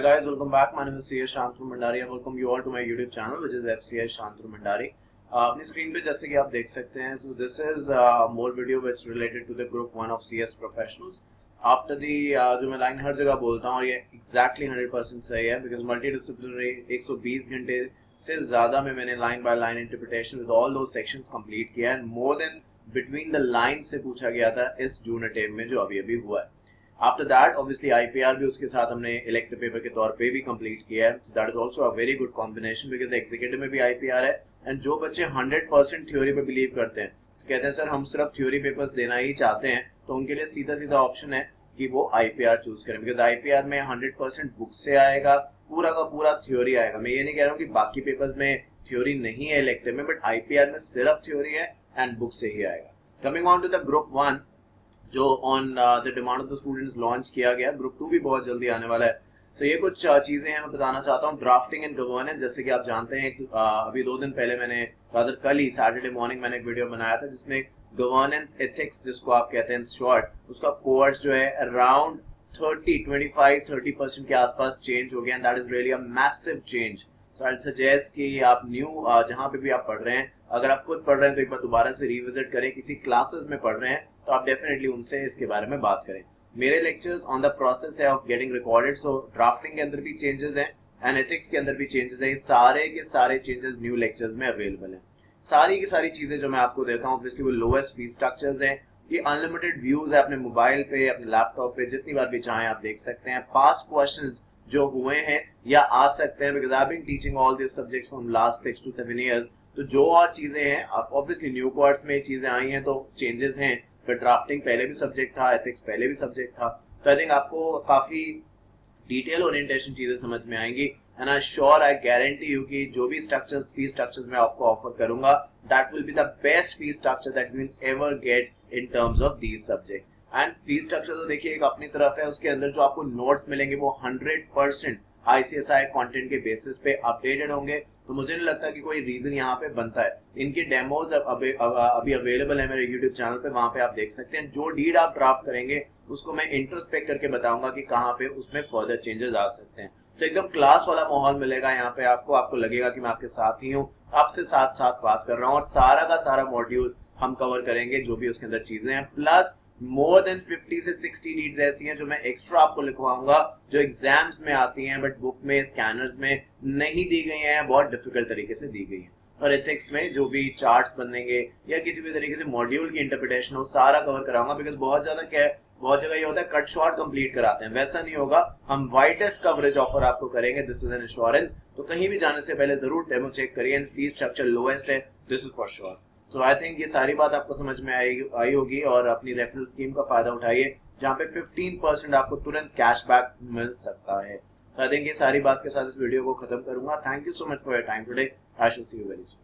guys, welcome back. My name is CS Shantanu Mandari and welcome you all to my YouTube channel, which is FCS Shantanu Mandari. अपनी screen पे जैसे कि आप देख सकते हैं, so this is more video which related to the group 1 of CS professionals. After the जो मैं लाइन हर जगह बोलता हूँ और ये exactly 100% सही है, because multidisciplinary 120 घंटे से ज़्यादा में मैंने line by line interpretation with all those sections complete किया and more than between the lines से पूछा गया था इस जून अटेम्प्ट में जो अभी हुआ है. After that, obviously IPR भी उसके साथ हमने इलेक्टिव पेपर के तौर पे भी कंप्लीट किया है. That is also a very good combination because executive में भी IPR है एंड जो बच्चे 100% थ्योरी पे बिलीव करते हैं, कहते हैं सर हम सिर्फ थ्योरी पेपर्स देना ही चाहते हैं, तो उनके लिए सीधा ऑप्शन है कि वो IPR चूज करें. बिकॉज IPR में 100% बुक से आएगा, पूरा का पूरा थ्योरी आएगा. मैं ये नहीं कह रहा हूँ कि बाकी पेपर्स में थ्योरी नहीं है इलेक्टिव में, बट IPR में सिर्फ थ्योरी है एंड बुक से ही आएगा. Coming on to the group 1 जो on the demand of the students launch किया गया. ग्रुप 2 भी बहुत जल्दी आने वाला है. तो ये कुछ चीजें हैं मैं बताना चाहता हूँ. ड्राफ्टिंग एंड गवर्नेंस, जैसे कि आप जानते हैं अभी 2 दिन पहले मैंने कल ही सैटरडे मॉर्निंग मैंने एक वीडियो बनाया था जिसमें गवर्नेंस एथिक्स जिसको आप कहते हैं शॉर्ट, उसका कोर्स जो है अराउंड 25-30% के आसपास चेंज हो गया and that is really a massive change. So I suggest कि आप न्यू जहाँ पे भी आप पढ़ रहे हैं, अगर आप खुद पढ़ रहे हैं तो एक बार दोबारा से रिविजिट करें. किसी क्लासेस में पढ़ रहे हैं तो आप डेफिनेटली उनसे इसके बारे में बात करें. मेरे लेक्चर्स ऑन द प्रोसेस है of getting recorded, so drafting के अंदर भी चेंजेस हैं एंड एथिक्स के अंदर भी चेंजेस हैं. सारे के सारे चेंजेस न्यू लेक्चर्स में अवेलेबल हैं. सारी की सारी चीजें जो मैं आपको देता हूँ ऑब्वियसली वो लोएस्ट फीस स्ट्रक्चर्स हैं. ये अनलिमिटेड व्यूज है अपने मोबाइल पे, अपने लैपटॉप पे, जितनी बार भी चाहें आप देख सकते हैं. पास्ट क्वेश्चंस जो हुए हैं या आ सकते हैं, because I have been teaching all this subjects from last 6 to 7 years. तो जो और चीजें हैं, ऑब्वियसली न्यू कोर्स में चीजें आई हैं तो चेंजेस हैं, बट ड्राफ्टिंग पहले भी सब्जेक्ट था, एथिक्स पहले भी सब्जेक्ट था. तो आई थिंक आपको काफी डिटेल ओरिएंटेशन चीजें समझ में आएंगी and I sure I guarantee you कि जो भी स्ट्रक्चर्स फीस स्ट्रक्चर्स मैं आपको ऑफर करूंगा that will be the best fees structure that you will ever get in terms of these subjects. And fees structure तो देखिए एक अपनी तरफ है, उसके अंदर जो आपको नोट्स मिलेंगे वो 100% ICSI कंटेंट के बेसिस पे अपडेटेड होंगे. तो मुझे नहीं लगता कि कोई रीजन यहाँ पे बनता है. इनके डेमोज अभी अवेलेबल है मेरे YouTube चैनल पे, वहां पे आप देख सकते हैं. जो डीड आप ड्राफ्ट करेंगे उसको मैं इंट्रोस्पेक्ट करके बताऊंगा कि कहाँ पे उसमें फर्दर चेंजेस आ सकते हैं. सो एकदम क्लास वाला माहौल मिलेगा यहाँ पे आपको लगेगा कि मैं आपके साथ ही हूँ, आपसे साथ बात कर रहा हूँ और सारा का सारा मॉड्यूल हम कवर करेंगे जो भी उसके अंदर चीजें हैं. प्लस मोर देन 50 से 60 नीड्स ऐसी हैं जो मैं एक्स्ट्रा आपको लिखवाऊंगा जो एग्जाम्स में आती हैं बट बुक में स्कैनर्स में नहीं दी गई हैं, बहुत डिफिकल्ट तरीके से दी गई हैं. और एथिक्स में जो भी चार्ट्स बनेंगे या किसी भी तरीके से मॉड्यूल की इंटरप्रिटेशन हो सारा कवर कराऊंगा. बिकॉज बहुत जगह ये होता है कट शॉर्ट कंप्लीट कराते हैं, वैसा नहीं होगा. हम वाइडेस्ट कवरेज ऑफर आपको करेंगे, दिस इज एन एश्योरेंस. तो कहीं भी जाने से पहले जरूर डेमो चेक करिए एंड फीस स्ट्रक्चर लोएस्ट है, दिस इज फॉर श्योर. तो आई थिंक ये सारी बात आपको समझ में आई होगी और अपनी रेफरल स्कीम का फायदा उठाइए जहाँ पे 15% आपको तुरंत कैशबैक मिल सकता है. तो आई थिंक ये सारी बात के साथ इस वीडियो को खत्म करूंगा. Thank you so much for your time today. I shall see you very soon.